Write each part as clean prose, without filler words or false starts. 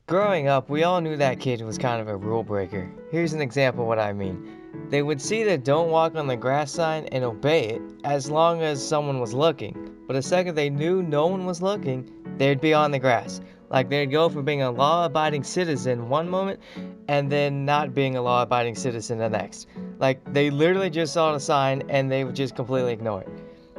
Growing up, we all knew that kid was kind of a rule breaker. Here's an example of what I mean. They would see the "Don't walk on the grass" sign and obey it as long as someone was looking. But the second they knew no one was looking, they'd be on the grass. Like they'd go from being a law-abiding citizen one moment and then not being a law-abiding citizen the next. Like they literally just saw the sign and they would just completely ignore it.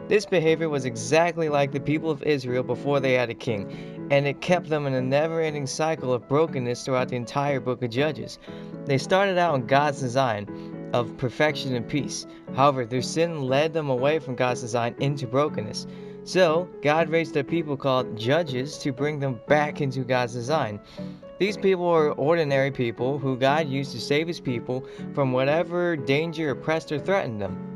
This behavior was exactly like the people of Israel before they had a king, and it kept them in a never-ending cycle of brokenness throughout the entire book of Judges. They started out in God's design of perfection and peace. However, their sin led them away from God's design into brokenness. So, God raised a people called judges to bring them back into God's design. These people were ordinary people who God used to save his people from whatever danger oppressed or threatened them.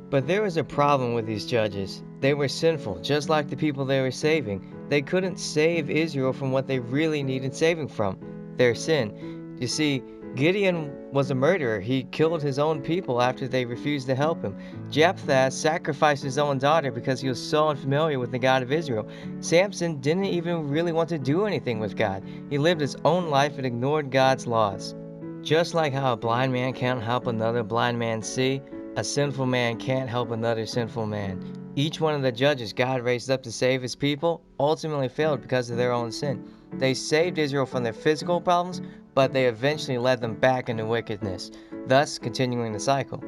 But there was a problem with these judges. They were sinful, just like the people they were saving. They couldn't save Israel from what they really needed saving from, their sin. You see, Gideon was a murderer. He killed his own people after they refused to help him. Jephthah sacrificed his own daughter because he was so unfamiliar with the God of Israel. Samson didn't even really want to do anything with God. He lived his own life and ignored God's laws. Just like how a blind man can't help another blind man see, a sinful man can't help another sinful man. Each one of the judges God raised up to save his people ultimately failed because of their own sin. They saved Israel from their physical problems, but they eventually led them back into wickedness, thus continuing the cycle.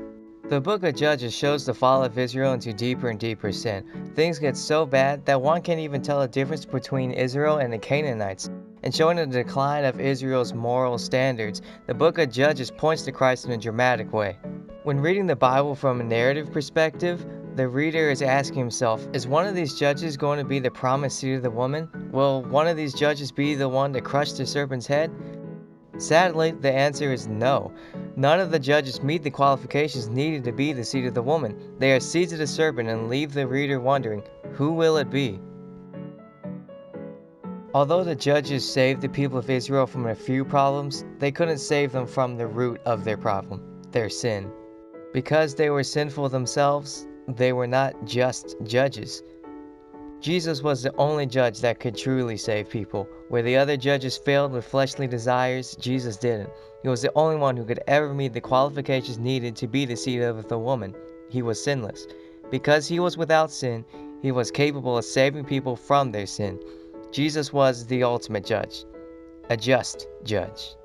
The book of Judges shows the fall of Israel into deeper and deeper sin. Things get so bad that one can't even tell the difference between Israel and the Canaanites. And showing the decline of Israel's moral standards, the book of Judges points to Christ in a dramatic way. When reading the Bible from a narrative perspective, the reader is asking himself, is one of these judges going to be the promised seed of the woman? Will one of these judges be the one to crush the serpent's head? Sadly, the answer is no. None of the judges meet the qualifications needed to be the seed of the woman. They are seeds of the serpent and leave the reader wondering, who will it be? Although the judges saved the people of Israel from a few problems, they couldn't save them from the root of their problem, their sin. Because they were sinful themselves, they were not just judges. Jesus was the only judge that could truly save people. Where the other judges failed with fleshly desires, Jesus didn't. He was the only one who could ever meet the qualifications needed to be the seed of the woman. He was sinless. Because he was without sin, he was capable of saving people from their sin. Jesus was the ultimate judge, a just judge.